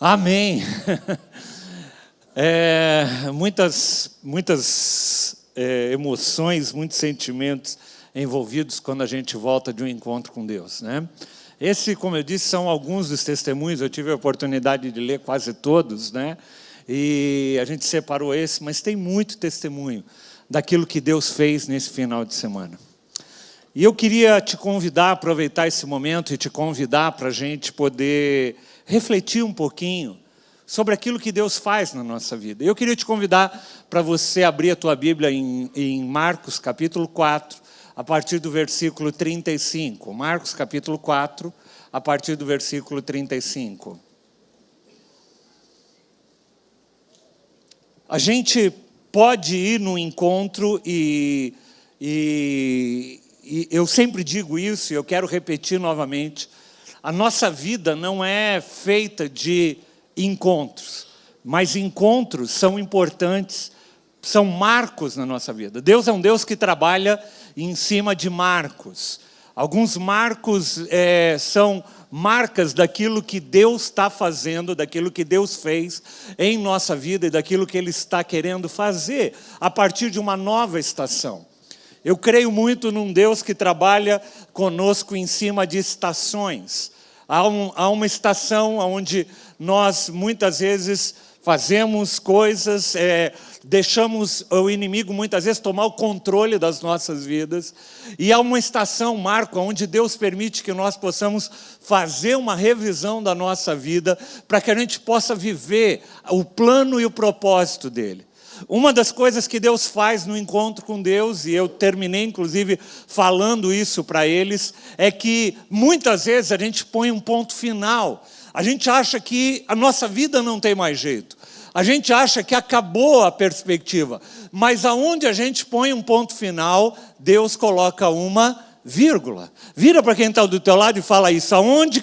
Amém. Muitas emoções, muitos sentimentos envolvidos quando a gente volta de um encontro com Deus, né? Esse, como eu disse, são alguns dos testemunhos. Eu tive a oportunidade de ler quase todos, né? E a gente separou esse, mas tem muito testemunho daquilo que Deus fez nesse final de semana. E eu queria te convidar, aproveitar esse momento e te convidar para a gente poder refletir um pouquinho sobre aquilo que Deus faz na nossa vida. Eu queria te convidar para você abrir a tua Bíblia em Marcos capítulo 4, a partir do versículo 35. Marcos capítulo 4, a partir do versículo 35. A gente pode ir num encontro e eu sempre digo isso e eu quero repetir novamente. A nossa vida não é feita de encontros, mas encontros são importantes, são marcos na nossa vida. Deus é um Deus que trabalha em cima de marcos. Alguns marcos são marcas daquilo que Deus está fazendo, daquilo que Deus fez em nossa vida e daquilo que Ele está querendo fazer a partir de uma nova estação. Eu creio muito num Deus que trabalha conosco em cima de estações. Há uma estação onde nós muitas vezes fazemos coisas, deixamos o inimigo muitas vezes tomar o controle das nossas vidas. E há uma estação, marco, onde Deus permite que nós possamos fazer uma revisão da nossa vida para que a gente possa viver o plano e o propósito dEle. Uma das coisas que Deus faz no encontro com Deus, e eu terminei inclusive falando isso para eles, é que muitas vezes a gente põe um ponto final. A gente acha que a nossa vida não tem mais jeito. A gente acha que acabou a perspectiva. Mas aonde a gente põe um ponto final, Deus coloca uma vírgula. Vira para quem está do teu lado e fala isso. Aonde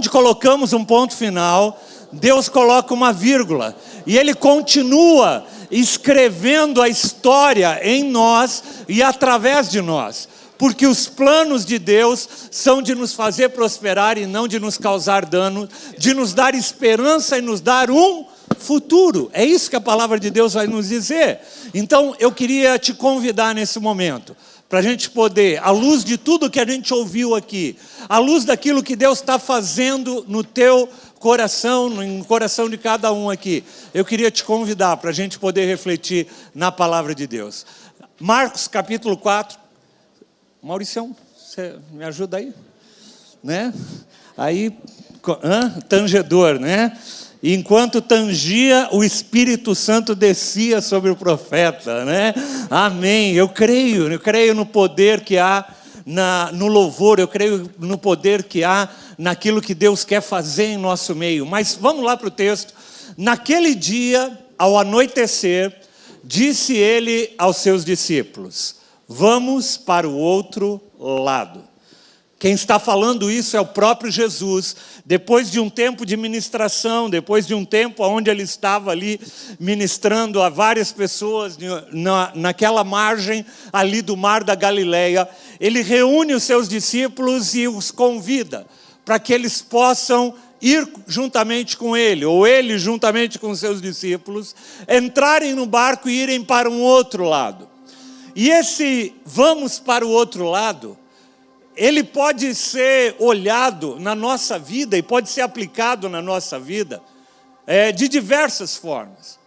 colocamos um ponto final, Deus coloca uma vírgula. E Ele continua escrevendo a história em nós e através de nós. Porque os planos de Deus são de nos fazer prosperar e não de nos causar dano, de nos dar esperança e nos dar um futuro. É isso que a palavra de Deus vai nos dizer. Então, eu queria te convidar nesse momento, para a gente poder, à luz de tudo que a gente ouviu aqui, à luz daquilo que Deus está fazendo no teu coração, no coração de cada um aqui, eu queria te convidar para a gente poder refletir na palavra de Deus. Marcos capítulo 4, Mauricião, você me ajuda aí? Né? Aí, tangedor, né? E enquanto tangia, o Espírito Santo descia sobre o profeta, né? Amém. Eu creio no poder que há no louvor, eu creio no poder que há naquilo que Deus quer fazer em nosso meio. Mas vamos lá para o texto. Naquele dia, ao anoitecer, disse ele aos seus discípulos: vamos para o outro lado. Quem está falando isso é o próprio Jesus. Depois de um tempo de ministração, depois de um tempo onde ele estava ali ministrando a várias pessoas naquela margem ali do mar da Galileia, ele reúne os seus discípulos e os convida para que eles possam ir juntamente com ele, ou ele juntamente com os seus discípulos, entrarem no barco e irem para um outro lado. E esse vamos para o outro lado, ele pode ser olhado na nossa vida e pode ser aplicado na nossa vida de diversas formas.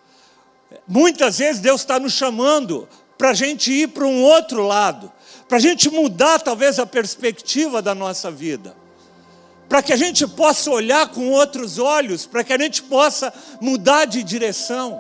Muitas vezes Deus está nos chamando para a gente ir para um outro lado, para a gente mudar talvez a perspectiva da nossa vida, para que a gente possa olhar com outros olhos, para que a gente possa mudar de direção.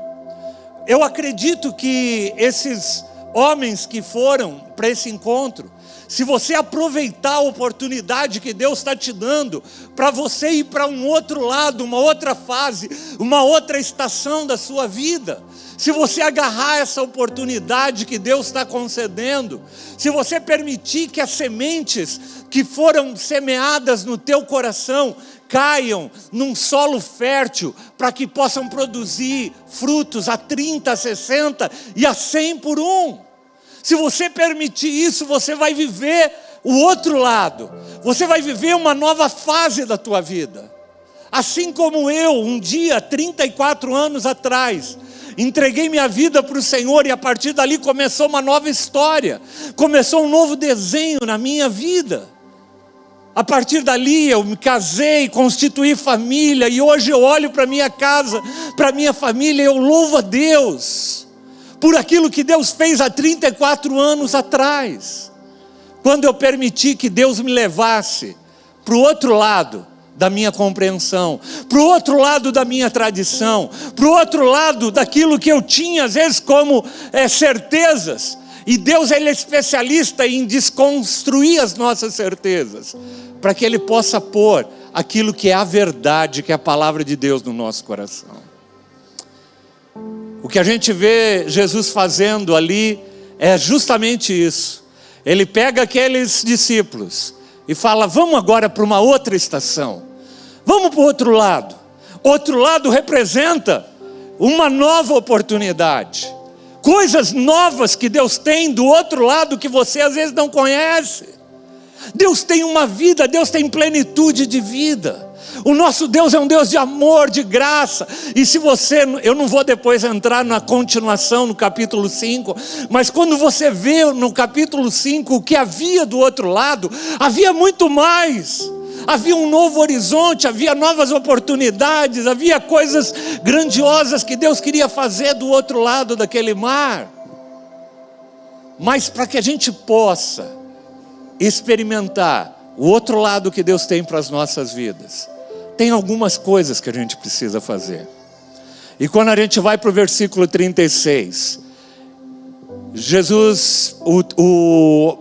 Eu acredito que esses homens que foram para esse encontro, se você aproveitar a oportunidade que Deus está te dando para você ir para um outro lado, uma outra fase, uma outra estação da sua vida, se você agarrar essa oportunidade que Deus está concedendo, se você permitir que as sementes que foram semeadas no teu coração caiam num solo fértil para que possam produzir frutos a 30, a 60 e a 100 por um. Se você permitir isso, você vai viver o outro lado. Você vai viver uma nova fase da tua vida. Assim como eu, um dia, 34 anos atrás, entreguei minha vida para o Senhor e a partir dali começou uma nova história, começou um novo desenho na minha vida. A partir dali eu me casei, constituí família e hoje eu olho para minha casa, para minha família e eu louvo a Deus por aquilo que Deus fez há 34 anos atrás. Quando eu permiti que Deus me levasse para o outro lado da minha compreensão, para o outro lado da minha tradição, para o outro lado daquilo que eu tinha às vezes como certezas. E Deus, Ele é especialista em desconstruir as nossas certezas, para que Ele possa pôr aquilo que é a verdade, que é a palavra de Deus no nosso coração. O que a gente vê Jesus fazendo ali é justamente isso. Ele pega aqueles discípulos e fala: vamos agora para uma outra estação, vamos para o outro lado. Outro lado representa uma nova oportunidade, coisas novas que Deus tem do outro lado que você às vezes não conhece. Deus tem uma vida, Deus tem plenitude de vida. O nosso Deus é um Deus de amor, de graça. E se você, eu não vou depois entrar na continuação no capítulo 5, mas quando você vê no capítulo 5 o que havia do outro lado, havia muito mais. Havia um novo horizonte, havia novas oportunidades, havia coisas grandiosas que Deus queria fazer do outro lado daquele mar. Mas para que a gente possa experimentar o outro lado que Deus tem para as nossas vidas, tem algumas coisas que a gente precisa fazer. E quando a gente vai para o versículo 36, Jesus, o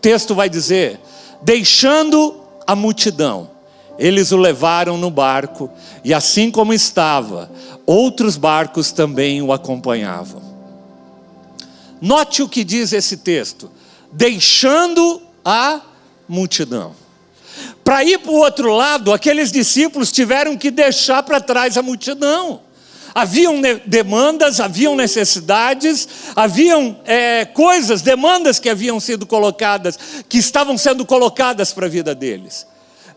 texto vai dizer: deixando a multidão, eles o levaram no barco, e assim como estava, outros barcos também o acompanhavam. Note o que diz esse texto: deixando a multidão. Para ir para o outro lado, aqueles discípulos tiveram que deixar para trás a multidão. Haviam demandas, haviam necessidades, haviam coisas, demandas que haviam sido colocadas, que estavam sendo colocadas para a vida deles.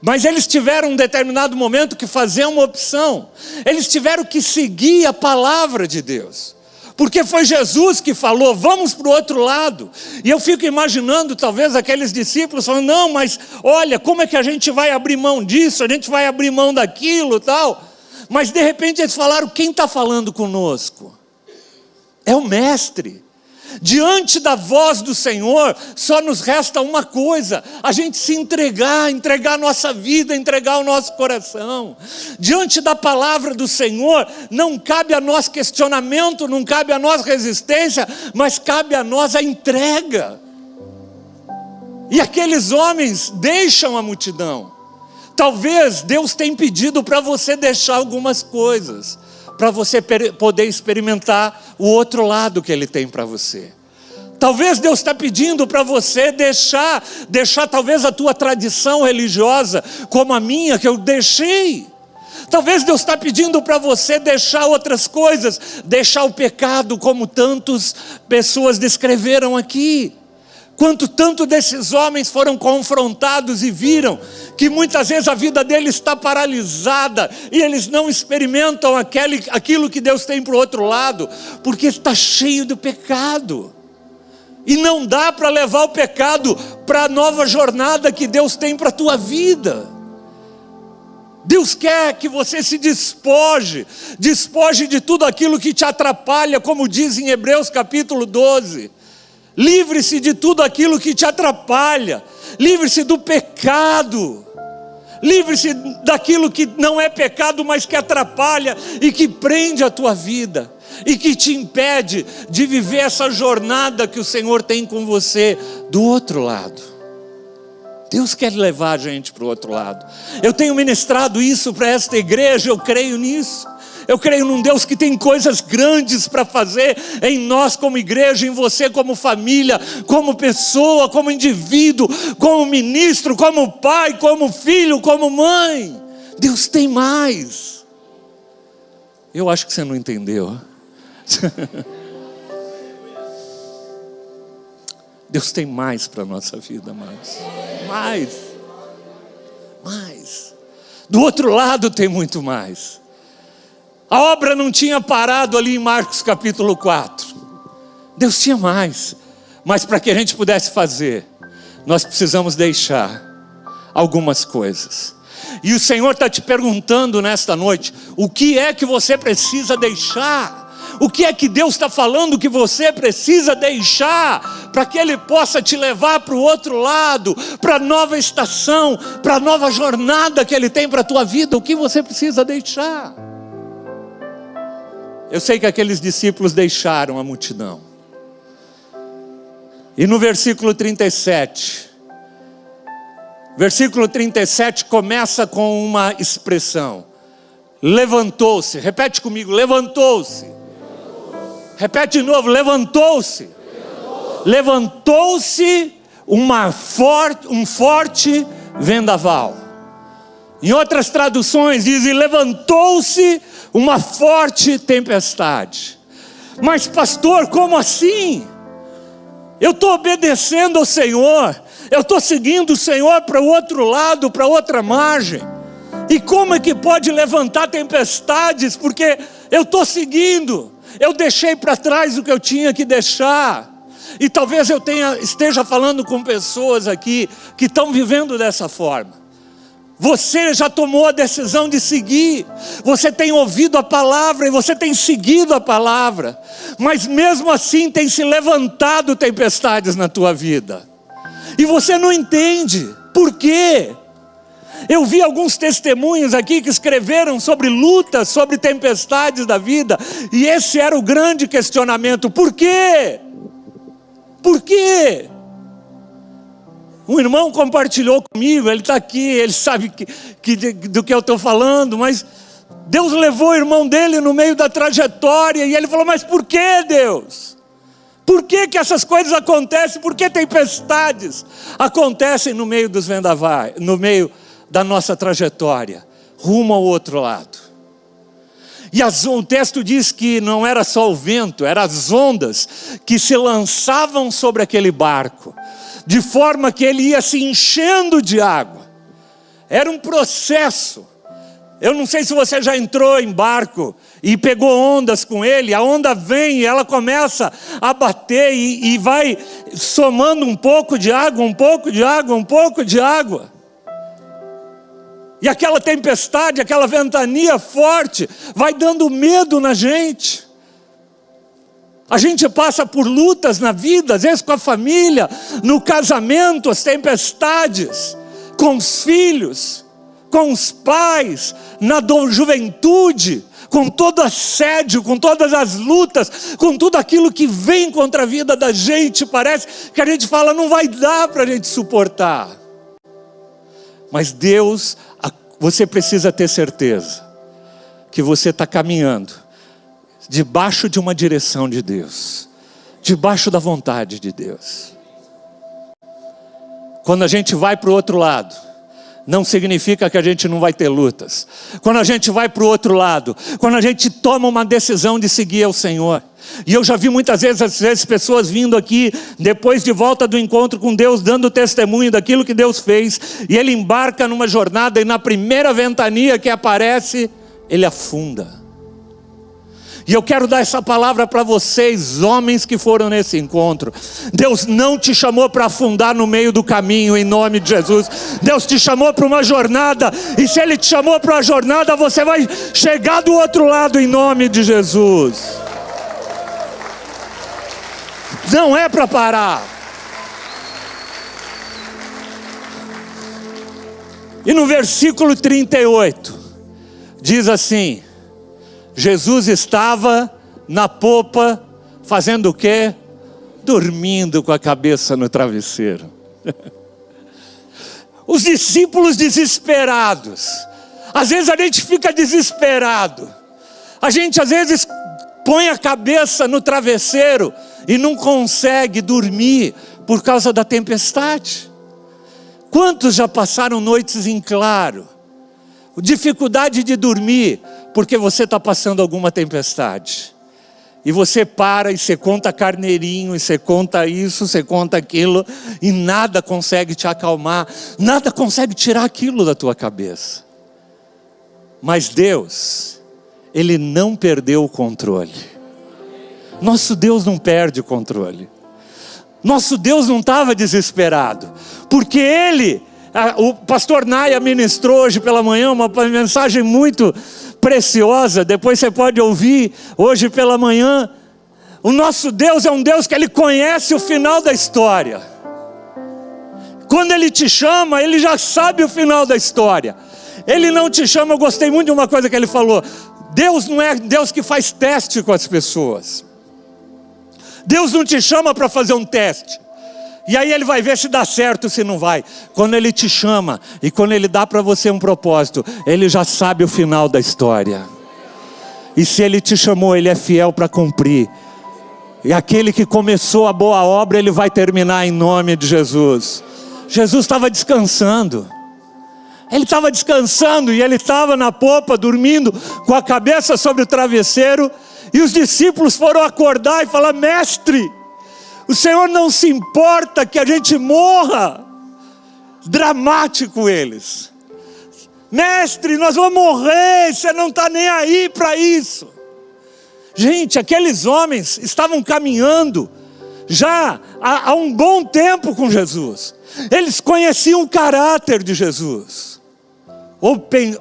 Mas eles tiveram um determinado momento que fazer uma opção. Eles tiveram que seguir a palavra de Deus. Porque foi Jesus que falou: vamos para o outro lado. E eu fico imaginando talvez aqueles discípulos falando: não, mas olha, como é que a gente vai abrir mão disso? A gente vai abrir mão daquilo e tal. Mas de repente eles falaram: quem está falando conosco? É o Mestre. Diante da voz do Senhor, só nos resta uma coisa: a gente se entregar a nossa vida, entregar o nosso coração. Diante da palavra do Senhor, não cabe a nós questionamento, não cabe a nós resistência, mas cabe a nós a entrega. E aqueles homens deixam a multidão. Talvez Deus tenha pedido para você deixar algumas coisas, para você poder experimentar o outro lado que Ele tem para você. Talvez Deus está pedindo para você deixar talvez a tua tradição religiosa, como a minha, que eu deixei. Talvez Deus está pedindo para você deixar outras coisas, deixar o pecado, como tantas pessoas descreveram aqui. Tanto desses homens foram confrontados e viram que muitas vezes a vida deles está paralisada e eles não experimentam aquilo que Deus tem para o outro lado, porque está cheio de pecado. E não dá para levar o pecado para a nova jornada que Deus tem para a tua vida. Deus quer que você se despoje de tudo aquilo que te atrapalha, como diz em Hebreus capítulo 12. Livre-se de tudo aquilo que te atrapalha. Livre-se do pecado. Livre-se daquilo que não é pecado, mas que atrapalha e que prende a tua vida. E que te impede de viver essa jornada que o Senhor tem com você do outro lado. Deus quer levar a gente para o outro lado. Eu tenho ministrado isso para esta igreja, eu creio nisso. Eu creio num Deus que tem coisas grandes para fazer em nós como igreja, em você como família, como pessoa, como indivíduo, como ministro, como pai, como filho, como mãe. Deus tem mais. Eu acho que você não entendeu. Deus tem mais para a nossa vida, amados. Mais. Do outro lado tem muito mais. A obra não tinha parado ali em Marcos capítulo 4. Deus tinha mais. Mas para que a gente pudesse fazer, nós precisamos deixar algumas coisas. E o Senhor está te perguntando nesta noite, o que é que você precisa deixar? O que é que Deus está falando que você precisa deixar, para que Ele possa te levar para o outro lado, para a nova estação, para a nova jornada que Ele tem para a tua vida? O que você precisa deixar? Eu sei que aqueles discípulos deixaram a multidão. E no versículo 37, começa com uma expressão: levantou-se. Repete comigo, levantou-se. Repete de novo, levantou-se. Levantou-se um forte vendaval. Em outras traduções dizem, levantou-se uma forte tempestade. Mas pastor, como assim? Eu estou obedecendo ao Senhor, eu estou seguindo o Senhor para o outro lado, para outra margem. E como é que pode levantar tempestades? Porque eu estou seguindo. Eu deixei para trás o que eu tinha que deixar. E talvez eu esteja falando com pessoas aqui que estão vivendo dessa forma. Você já tomou a decisão de seguir. Você tem ouvido a palavra e você tem seguido a palavra. Mas mesmo assim tem se levantado tempestades na tua vida. E você não entende. Por quê? Eu vi alguns testemunhos aqui que escreveram sobre lutas, sobre tempestades da vida. E esse era o grande questionamento. Por quê? Por quê? Um irmão compartilhou comigo, ele está aqui, ele sabe do que eu estou falando, mas Deus levou o irmão dele no meio da trajetória, e ele falou, mas por que, Deus? Por que essas coisas acontecem? Por que tempestades acontecem no meio dos vendavais, no meio da nossa trajetória, rumo ao outro lado? E o texto diz que não era só o vento, eram as ondas que se lançavam sobre aquele barco, de forma que ele ia se enchendo de água. Era um processo. Eu não sei se você já entrou em barco e pegou ondas com ele. A onda vem e ela começa a bater e vai somando um pouco de água, um pouco de água, um pouco de água. E aquela tempestade, aquela ventania forte vai dando medo na gente. A gente passa por lutas na vida, às vezes com a família, no casamento, as tempestades, com os filhos, com os pais, na juventude, com todo assédio, com todas as lutas, com tudo aquilo que vem contra a vida da gente. Parece que a gente fala, não vai dar para a gente suportar. Mas Deus, você precisa ter certeza que você está caminhando debaixo de uma direção de Deus, debaixo da vontade de Deus. Quando a gente vai para o outro lado, não significa que a gente não vai ter lutas. Quando a gente vai para o outro lado, quando a gente toma uma decisão de seguir ao Senhor. E eu já vi muitas vezes, às vezes, pessoas vindo aqui, depois de volta do encontro com Deus, dando testemunho daquilo que Deus fez, e ele embarca numa jornada, e na primeira ventania que aparece, ele afunda. E eu quero dar essa palavra para vocês, homens que foram nesse encontro. Deus não te chamou para afundar no meio do caminho, em nome de Jesus. Deus te chamou para uma jornada, e se Ele te chamou para uma jornada, você vai chegar do outro lado, em nome de Jesus. Não é para parar. E no versículo 38, diz assim: Jesus estava na popa, fazendo o quê? Dormindo com a cabeça no travesseiro. Os discípulos desesperados. Às vezes a gente fica desesperado. A gente às vezes põe a cabeça no travesseiro e não consegue dormir por causa da tempestade. Quantos já passaram noites em claro? Dificuldade de dormir porque você está passando alguma tempestade. E você para e você conta carneirinho, e você conta isso, você conta aquilo, e nada consegue te acalmar, nada consegue tirar aquilo da tua cabeça. Mas Deus, Ele não perdeu o controle. Nosso Deus não perde o controle. Nosso Deus não estava desesperado, porque Ele, o pastor Naya ministrou hoje pela manhã uma mensagem muito preciosa, depois você pode ouvir hoje pela manhã. O nosso Deus é um Deus que Ele conhece o final da história. Quando Ele te chama, Ele já sabe o final da história. Ele não te chama, eu gostei muito de uma coisa que Ele falou, Deus não é Deus que faz teste com as pessoas. Deus não te chama para fazer um teste, e aí Ele vai ver se dá certo ou se não vai. Quando Ele te chama, e quando Ele dá para você um propósito, Ele já sabe o final da história. E se Ele te chamou, Ele é fiel para cumprir. E aquele que começou a boa obra, Ele vai terminar em nome de Jesus. Jesus estava descansando. Ele estava descansando e Ele estava na popa, dormindo, com a cabeça sobre o travesseiro. E os discípulos foram acordar e falar: mestre, o Senhor não se importa que a gente morra. Dramático eles. Mestre, nós vamos morrer, você não está nem aí para isso. Gente, aqueles homens estavam caminhando já há um bom tempo com Jesus. Eles conheciam o caráter de Jesus.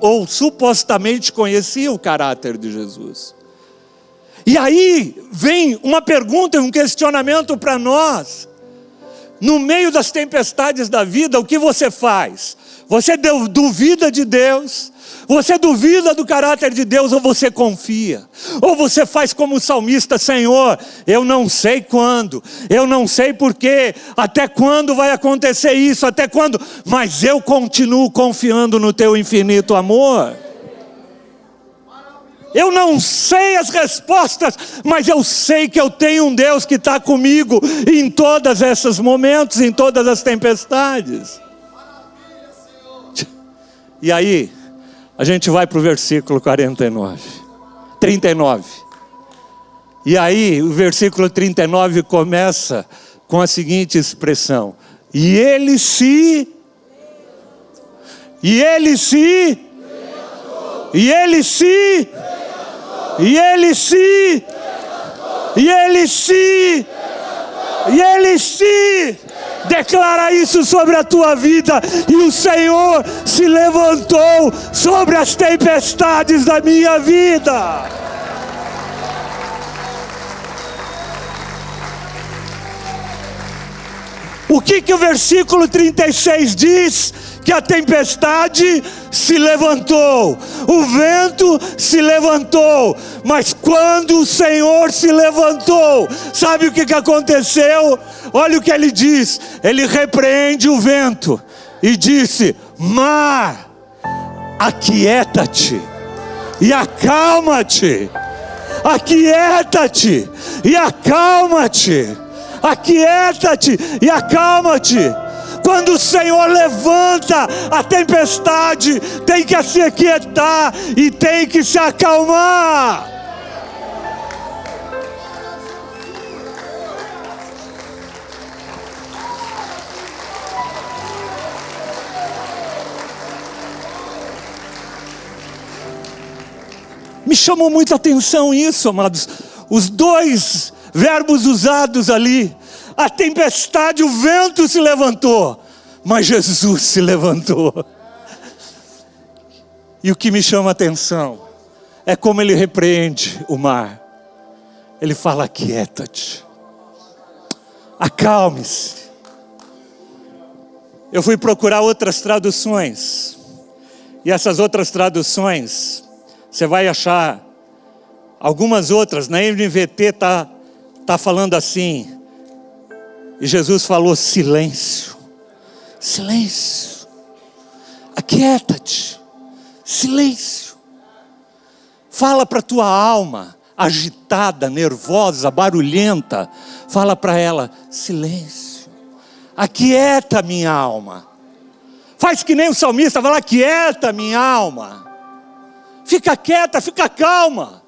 Ou supostamente conheciam o caráter de Jesus. E aí vem uma pergunta e um questionamento para nós. No meio das tempestades da vida, o que você faz? Você duvida de Deus? Você duvida do caráter de Deus ou você confia? Ou você faz como o salmista: Senhor, eu não sei quando, eu não sei porquê, até quando vai acontecer isso, até quando, mas eu continuo confiando no teu infinito amor. Eu não sei as respostas, mas eu sei que eu tenho um Deus que está comigo em todos esses momentos, em todas as tempestades. E aí, a gente vai para o versículo 39. E aí, o versículo 39 começa com a seguinte expressão: E ele se declara isso sobre a tua vida. E o Senhor se levantou sobre as tempestades da minha vida. O que o versículo 36 diz? Que a tempestade se levantou, o vento se levantou, mas quando o Senhor se levantou, sabe o que aconteceu? Olha o que ele diz, ele repreende o vento e disse: mar, aquieta-te e acalma-te, aquieta-te e acalma-te, aquieta-te e acalma-te. Quando o Senhor levanta, a tempestade tem que se aquietar e tem que se acalmar. Me chamou muita atenção isso, amados. Os dois verbos usados ali. A tempestade, o vento se levantou, mas Jesus se levantou. E o que me chama a atenção é como ele repreende o mar. Ele fala: aquieta-te, acalme-se. Eu fui procurar outras traduções, e essas outras traduções, você vai achar algumas outras. Na NVT tá falando assim. E Jesus falou: silêncio, silêncio, aquieta-te, silêncio. Fala para a tua alma, agitada, nervosa, barulhenta. Fala para ela: silêncio, aquieta minha alma. Faz que nem o salmista, fala: aquieta minha alma. Fica quieta, fica calma.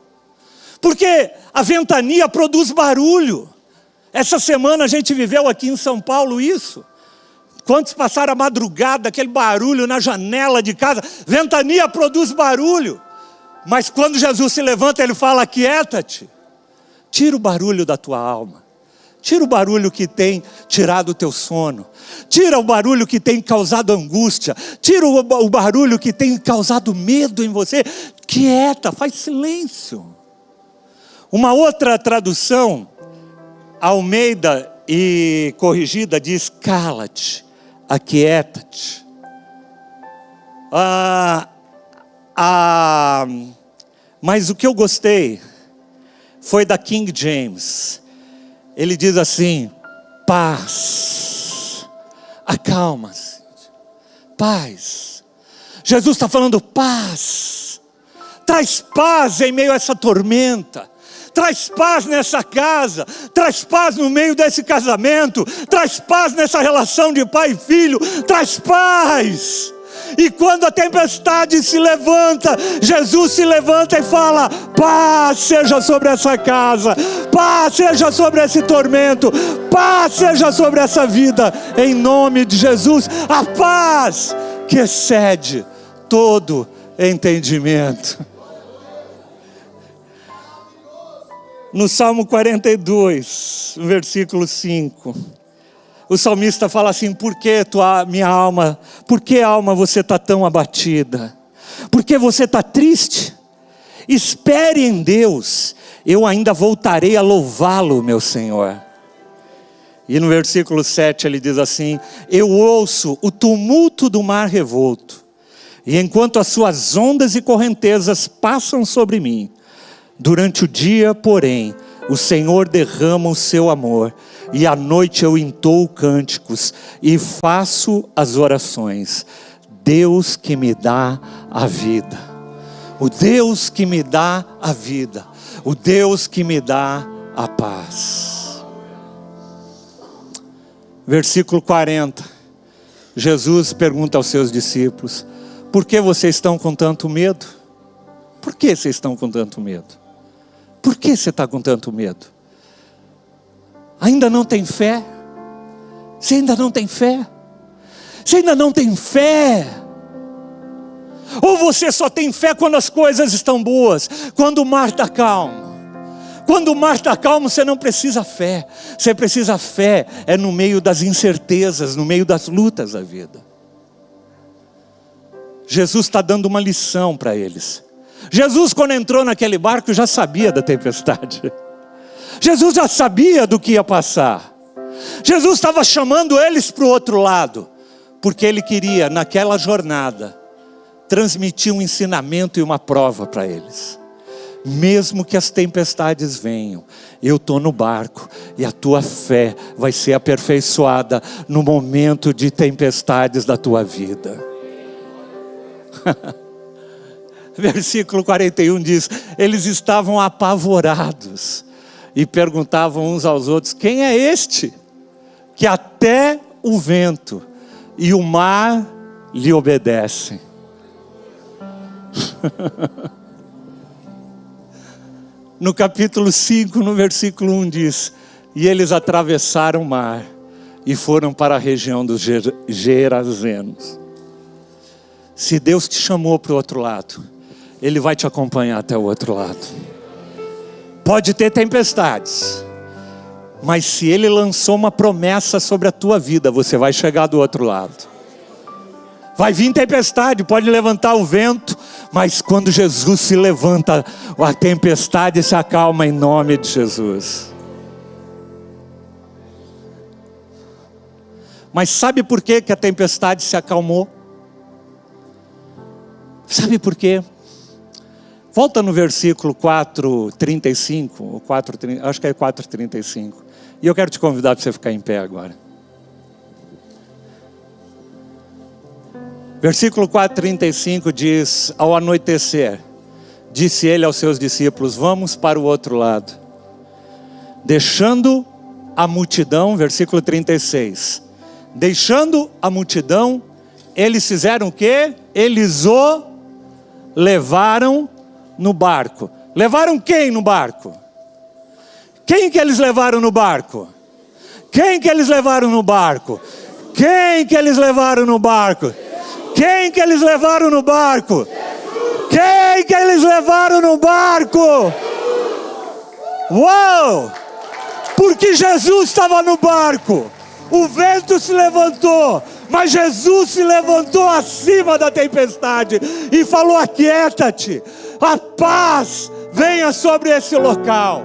Porque a ventania produz barulho. Essa semana a gente viveu aqui em São Paulo isso. Quantos passaram a madrugada, aquele barulho na janela de casa? Ventania produz barulho. Mas quando Jesus se levanta, ele fala: aquieta-te. Tira o barulho da tua alma. Tira o barulho que tem tirado o teu sono. Tira o barulho que tem causado angústia. Tira o barulho que tem causado medo em você. Quieta, faz silêncio. Uma outra tradução, Almeida e corrigida, diz: cala-te, aquieta-te. Mas o que eu gostei foi da King James. Ele diz assim: paz, acalma-se, paz. Jesus está falando paz. Traz paz em meio a essa tormenta. Traz paz nessa casa, traz paz no meio desse casamento, traz paz nessa relação de pai e filho, traz paz. E quando a tempestade se levanta, Jesus se levanta e fala: paz seja sobre essa casa, paz seja sobre esse tormento, paz seja sobre essa vida, em nome de Jesus. A paz que excede todo entendimento. No Salmo 42, no versículo 5, o salmista fala assim: por que minha alma, por que alma você está tão abatida? Por que você está triste? Espere em Deus, eu ainda voltarei a louvá-lo, meu Senhor. E no versículo 7 ele diz assim: eu ouço o tumulto do mar revolto, e enquanto as suas ondas e correntezas passam sobre mim, durante o dia, porém, o Senhor derrama o seu amor, e à noite eu entoo cânticos e faço as orações. Deus que me dá a vida, o Deus que me dá a vida, o Deus que me dá a paz. Versículo 40, Jesus pergunta aos seus discípulos: por que vocês estão com tanto medo? Por que vocês estão com tanto medo? Por que você está com tanto medo? Ainda não tem fé? Você ainda não tem fé? Você ainda não tem fé? Ou você só tem fé quando as coisas estão boas, quando o mar está calmo? Quando o mar está calmo, você não precisa fé. Você precisa fé no meio das incertezas, no meio das lutas da vida. Jesus está dando uma lição para eles. Jesus, quando entrou naquele barco, já sabia da tempestade. Jesus já sabia do que ia passar. Jesus estava chamando eles para o outro lado, porque Ele queria, naquela jornada, transmitir um ensinamento e uma prova para eles. Mesmo que as tempestades venham, eu estou no barco, e a tua fé vai ser aperfeiçoada no momento de tempestades da tua vida. Versículo 41 diz: eles estavam apavorados e perguntavam uns aos outros: quem é este que até o vento e o mar lhe obedecem? No capítulo 5, no versículo 1 diz: e eles atravessaram o mar e foram para a região dos Gerazenos. Se Deus te chamou para o outro lado, Ele vai te acompanhar até o outro lado. Pode ter tempestades, mas se Ele lançou uma promessa sobre a tua vida, você vai chegar do outro lado. Vai vir tempestade, pode levantar o vento, mas quando Jesus se levanta, a tempestade se acalma em nome de Jesus. Mas sabe por que a tempestade se acalmou? Sabe por quê? Volta no versículo 4:35, acho que é 4:35. E eu quero te convidar para você ficar em pé agora. Versículo 4:35 diz: ao anoitecer, disse ele aos seus discípulos: vamos para o outro lado. Deixando a multidão, versículo 36. Deixando a multidão, eles fizeram o quê? Eles o levaram no barco. Levaram quem no barco? Quem que eles levaram no barco? Quem que eles levaram no barco? Quem que eles levaram no barco? Quem que eles levaram no barco? Quem que eles levaram no barco? Uau! Porque Jesus estava no barco. O vento se levantou, mas Jesus se levantou acima da tempestade e falou: aquieta-te, a paz venha sobre esse local.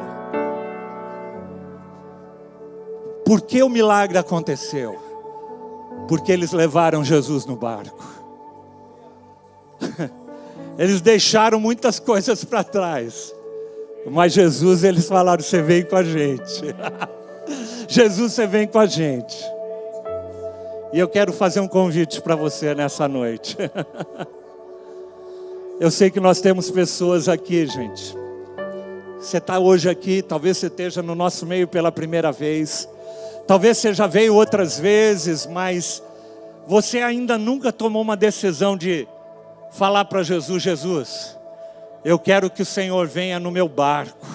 Por que o milagre aconteceu? Porque eles levaram Jesus no barco. Eles deixaram muitas coisas para trás, mas Jesus, eles falaram: você vem com a gente. Jesus, você vem com a gente. E eu quero fazer um convite para você nessa noite. Eu sei que nós temos pessoas aqui, gente. Você está hoje aqui, talvez você esteja no nosso meio pela primeira vez. Talvez você já veio outras vezes, mas você ainda nunca tomou uma decisão de falar para Jesus: Jesus, eu quero que o Senhor venha no meu barco.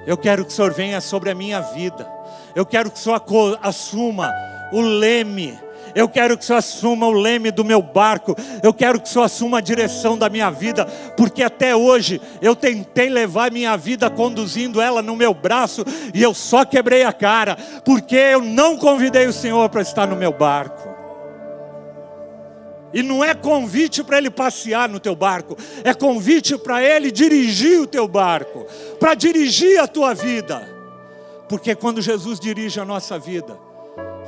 Eu quero que o Senhor venha sobre a minha vida. Eu quero que o Senhor assuma o leme. Eu quero que o Senhor assuma o leme do meu barco. Eu quero que o Senhor assuma a direção da minha vida. Porque até hoje eu tentei levar minha vida conduzindo ela no meu braço e eu só quebrei a cara. Porque eu não convidei o Senhor para estar no meu barco. E não é convite para Ele passear no teu barco. É convite para Ele dirigir o teu barco. Para dirigir a tua vida. Porque quando Jesus dirige a nossa vida,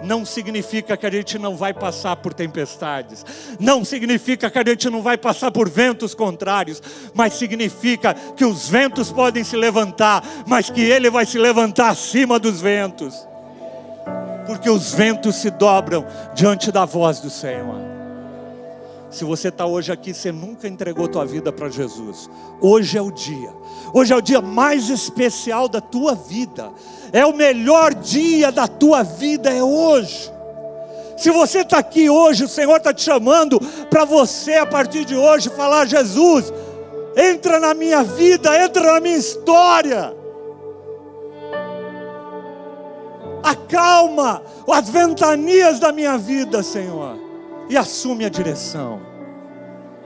não significa que a gente não vai passar por tempestades, não significa que a gente não vai passar por ventos contrários, mas significa que os ventos podem se levantar, mas que Ele vai se levantar acima dos ventos, porque os ventos se dobram diante da voz do Senhor. Se você está hoje aqui, você nunca entregou tua vida para Jesus. Hoje é o dia mais especial da tua vida. É o melhor dia da tua vida, é hoje. Se você está aqui hoje, o Senhor está te chamando para você a partir de hoje falar: Jesus, entra na minha vida, entra na minha história. Acalma as ventanias da minha vida, Senhor, e assume a direção.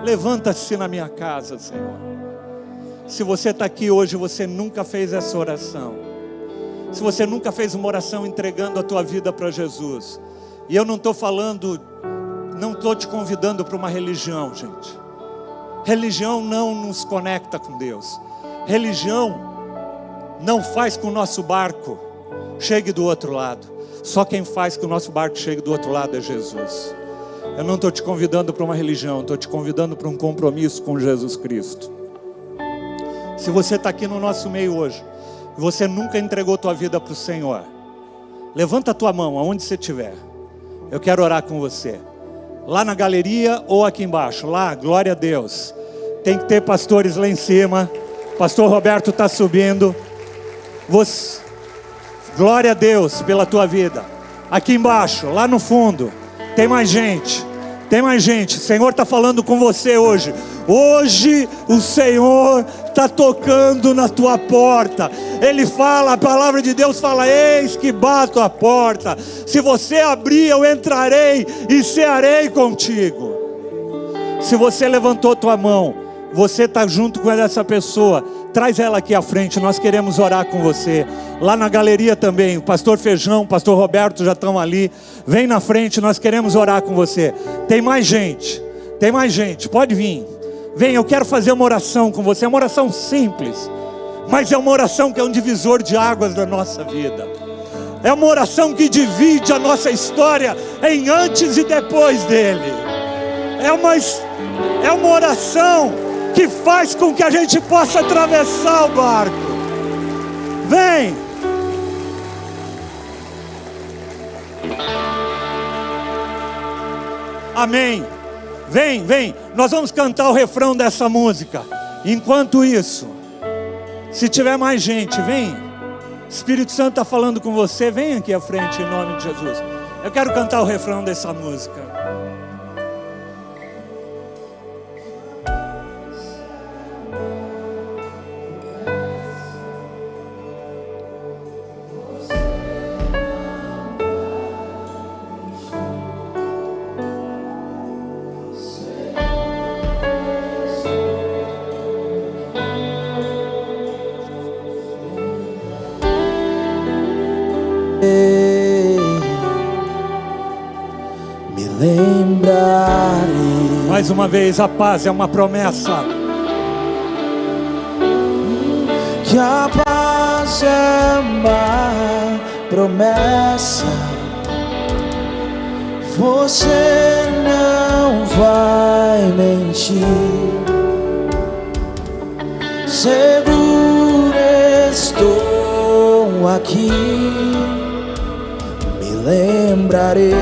Levanta-se na minha casa, Senhor. Se você está aqui hoje, você nunca fez essa oração. Se você nunca fez uma oração entregando a tua vida para Jesus. E eu não estou falando, não estou te convidando para uma religião, gente. Religião não nos conecta com Deus. Religião não faz com o nosso barco chegue do outro lado. Só quem faz que o nosso barco chegue do outro lado é Jesus. Eu não estou te convidando para uma religião, estou te convidando para um compromisso com Jesus Cristo. Se você está aqui no nosso meio hoje, e você nunca entregou tua vida para o Senhor, levanta a tua mão aonde você estiver. Eu quero orar com você. Lá na galeria ou aqui embaixo. Lá, glória a Deus. Tem que ter pastores lá em cima. Pastor Roberto está subindo. Você... Glória a Deus pela tua vida. Aqui embaixo, lá no fundo. Tem mais gente. Tem mais gente. O Senhor está falando com você hoje. Hoje o Senhor está tocando na tua porta. Ele fala, a palavra de Deus fala: eis que bato a porta. Se você abrir, eu entrarei e cearei contigo. Se você levantou tua mão, você está junto com essa pessoa, traz ela aqui à frente, nós queremos orar com você. Lá na galeria também, o pastor Feijão, o pastor Roberto já estão ali. Vem na frente, nós queremos orar com você. Tem mais gente, pode vir. Vem, eu quero fazer uma oração com você. É uma oração simples, mas é uma oração que é um divisor de águas da nossa vida. É uma oração que divide a nossa história em antes e depois dele. É uma oração que faz com que a gente possa atravessar o barco. Vem. Amém. Vem. Nós vamos cantar o refrão dessa música. Enquanto isso, se tiver mais gente, vem. Espírito Santo está falando com você. Vem aqui à frente em nome de Jesus. Eu quero cantar o refrão dessa música. lembrarei. Mais uma vez, a paz é uma promessa. Que a paz é uma promessa. Você não vai mentir. Seguro estou aqui, me lembrarei,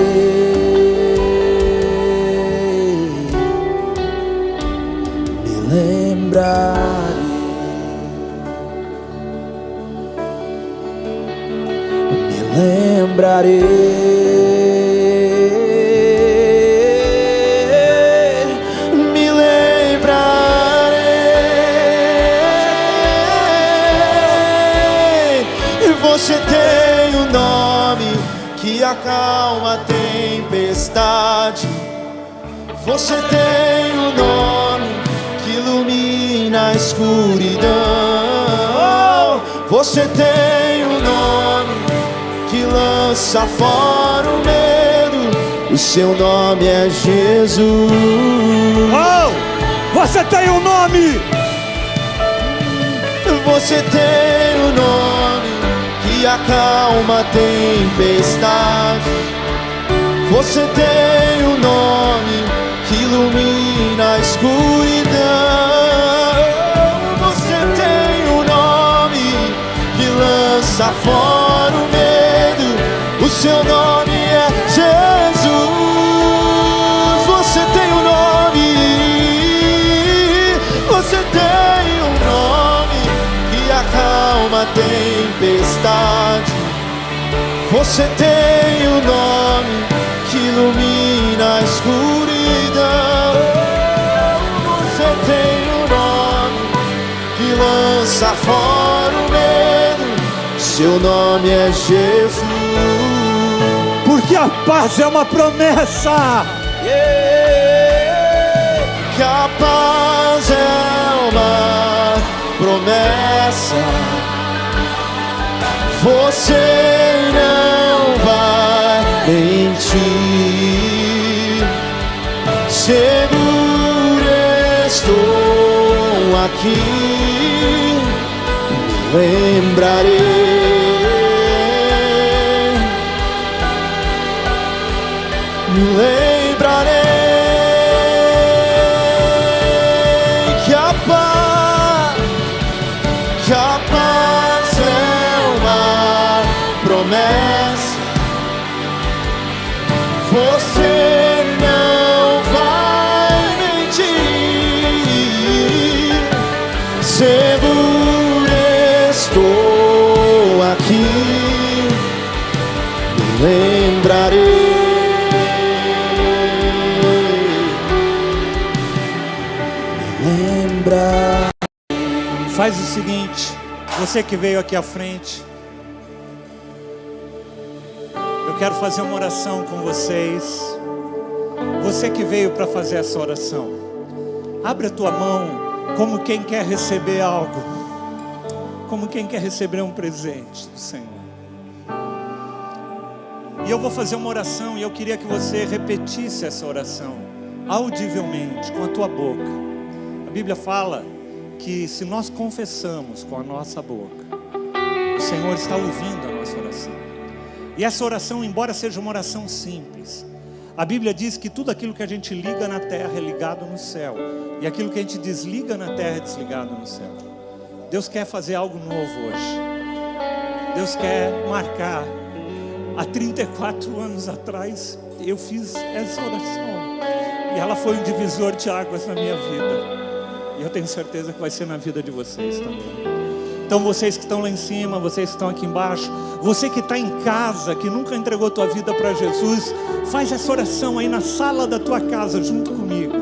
me lembrarei, me lembrarei. Você tem um nome que acalma a tempestade. Você tem um nome que ilumina a escuridão. Você tem um nome que lança fora o medo. O seu nome é Jesus. Oh, você tem um nome. Você tem um nome que acalma a tempestade. Você tem um nome que ilumina a escuridão. Você tem um nome que lança fora o medo. O seu nome é Jesus. Você tem um nome. Você tem um nome que acalma a tempestade. Você tem um nome que ilumina a escuridão. Você tem um nome que lança fora o medo. Seu nome é Jesus. Porque a paz é uma promessa. Que a paz é uma promessa. Você não vai mentir. Seguro estou aqui, me lembrarei, me lembrarei. Que a paz é uma promessa. Você não vai mentir. Seguro estou aqui, me lembrarei. Me lembrar. Faz o seguinte, você que veio aqui à frente, eu quero fazer uma oração com vocês. Você que veio para fazer essa oração, abre a tua mão como quem quer receber algo, como quem quer receber um presente do Senhor. E eu vou fazer uma oração e eu queria que você repetisse essa oração audivelmente, com a tua boca. A Bíblia fala que se nós confessamos com a nossa boca, o Senhor está ouvindo a nossa oração. E essa oração, embora seja uma oração simples, a Bíblia diz que tudo aquilo que a gente liga na terra é ligado no céu, e aquilo que a gente desliga na terra é desligado no céu. Deus quer fazer algo novo hoje. Deus quer marcar. Há 34 anos atrás eu fiz essa oração, e ela foi um divisor de águas na minha vida. E eu tenho certeza que vai ser na vida de vocês também. Então vocês que estão lá em cima, vocês que estão aqui embaixo, você que está em casa, que nunca entregou tua vida para Jesus, faz essa oração aí na sala da tua casa junto comigo.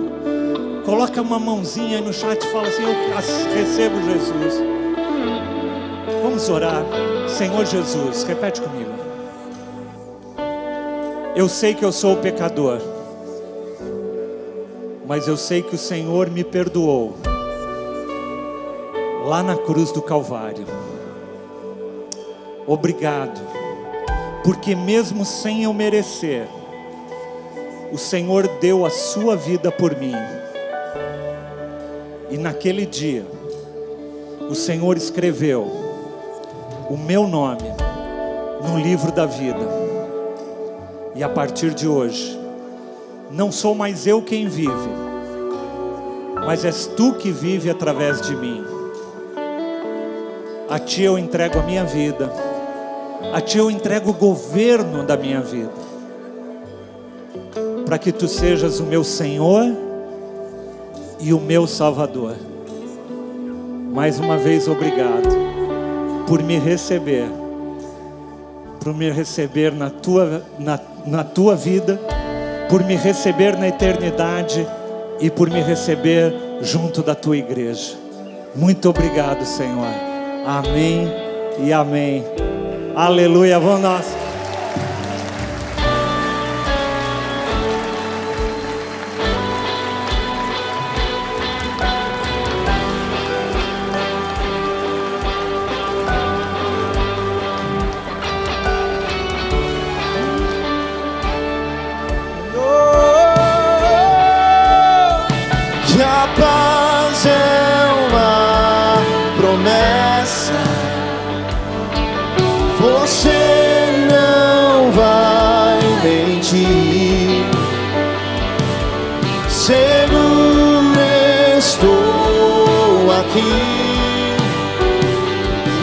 Coloca uma mãozinha aí no chat e fala assim: eu recebo Jesus. Vamos orar. Senhor Jesus, repete comigo. Eu sei que eu sou pecador, mas eu sei que o Senhor me perdoou lá na cruz do Calvário. Obrigado, porque mesmo sem eu merecer, o Senhor deu a sua vida por mim. E naquele dia, o Senhor escreveu o meu nome no livro da vida. E a partir de hoje, não sou mais eu quem vive, mas és tu que vive através de mim. A ti eu entrego a minha vida, a ti eu entrego o governo da minha vida, para que tu sejas o meu Senhor e o meu Salvador. Mais uma vez, obrigado por me receber, na tua vida, por me receber na eternidade e por me receber junto da tua igreja. Muito obrigado, Senhor. Amém e amém. Aleluia. Vamos nós. Que a paz é uma promessa, você não vai mentir. Seguro estou aqui,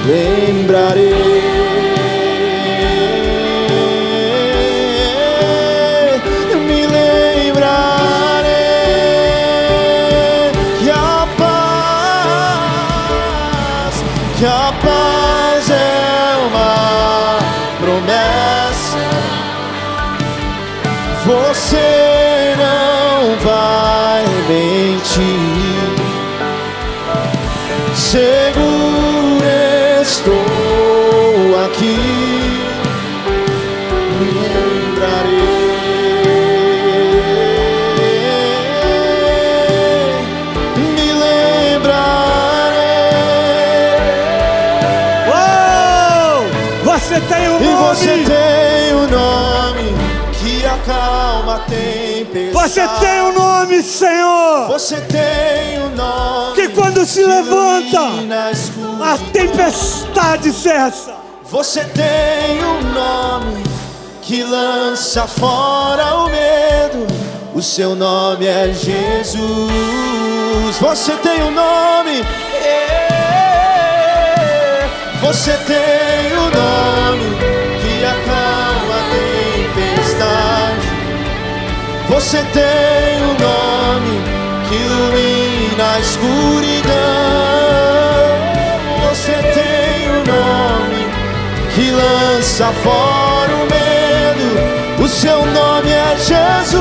lembrarei. Que a paz é uma promessa, você não vai mentir. Seguro estou aqui, me lembrarei. Você tem um nome. E você tem um nome que acalma a tempestade. Você tem um nome, Senhor. Você tem um nome que quando se levanta, a tempestade cessa. Você tem um nome que lança fora o medo. O seu nome é Jesus. Você tem um nome. Você tem o nome que acalma a tempestade. Você tem o nome que ilumina a escuridão. Você tem o nome que lança fora o medo. O seu nome é Jesus.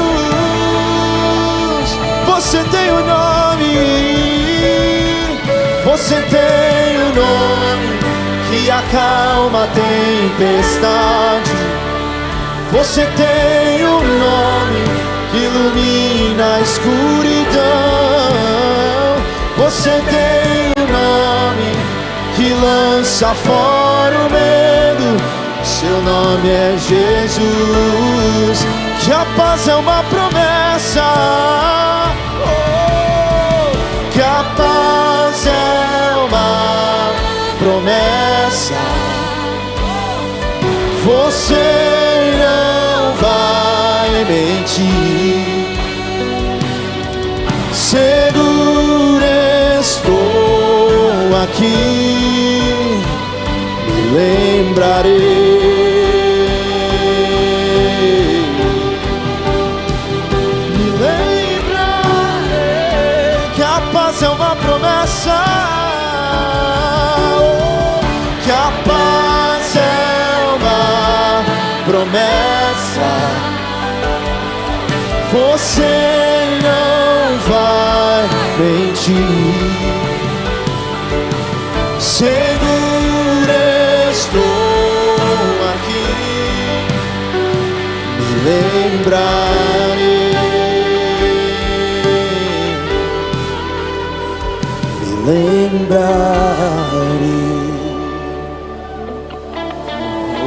Você tem o nome. Você tem o nome que acalma a tempestade. Você tem um nome que ilumina a escuridão. Você tem um nome que lança fora o medo. Seu nome é Jesus. Que a paz é uma promessa. Que a paz é uma promessa, você não vai mentir. Seguro estou aqui, me lembrarei. Me lembrarei que a paz é uma promessa. Que a paz é uma promessa, você não vai mentir. Seguro estou aqui, me lembrarei. Me lembrarei.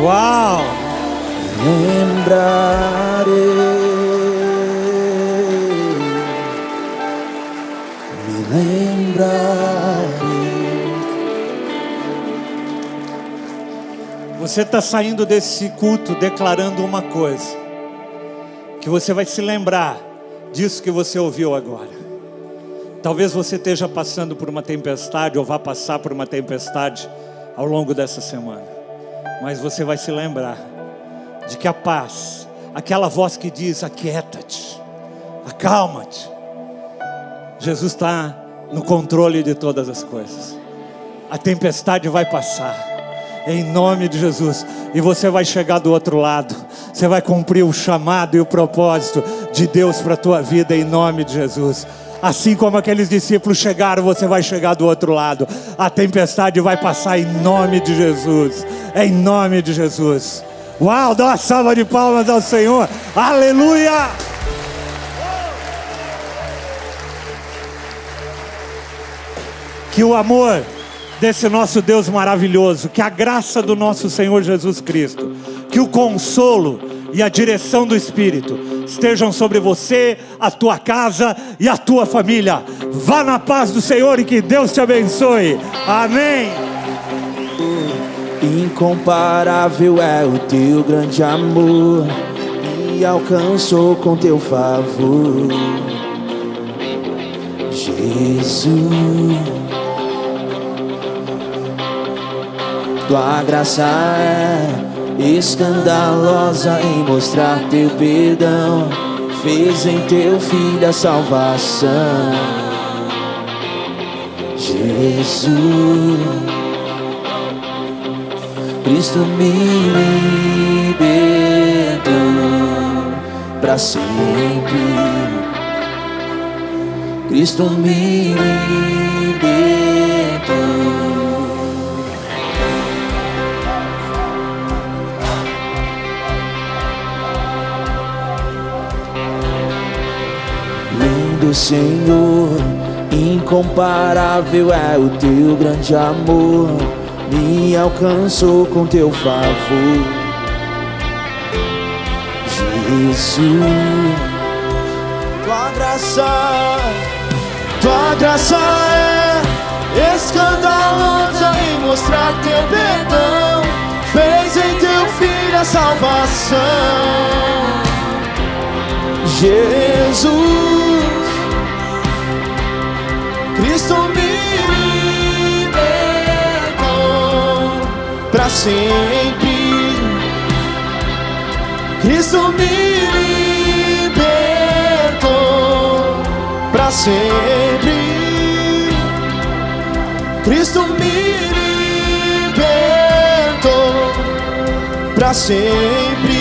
Uau! Lembrarei. Você está saindo desse culto declarando uma coisa, que você vai se lembrar disso que você ouviu agora. Talvez você esteja passando por uma tempestade, ou vá passar por uma tempestade ao longo dessa semana, mas você vai se lembrar de que a paz, aquela voz que diz: aquieta-te, acalma-te, Jesus está no controle de todas as coisas. A tempestade vai passar, em nome de Jesus, e você vai chegar do outro lado. Você vai cumprir o chamado e o propósito de Deus para a tua vida, em nome de Jesus. Assim como aqueles discípulos chegaram, você vai chegar do outro lado. A tempestade vai passar, em nome de Jesus, em nome de Jesus. Uau, dá uma salva de palmas ao Senhor. Aleluia! Que o amor desse nosso Deus maravilhoso, que a graça do nosso Senhor Jesus Cristo, que o consolo e a direção do Espírito estejam sobre você, a tua casa e a tua família. Vá na paz do Senhor e que Deus te abençoe. Amém. Incomparável é o teu grande amor, me alcançou com teu favor, Jesus. Tua graça é escandalosa em mostrar teu perdão, fez em teu filho a salvação, Jesus. Cristo me libertou para sempre, Cristo me libertou. Lindo Senhor, incomparável é o teu grande amor, me alcançou com teu favor, Jesus. Tua graça é escandalosa em mostrar teu perdão, fez em teu filho a salvação, Jesus. Cristo me libertou para sempre, Cristo me libertou para sempre, Cristo me libertou para sempre,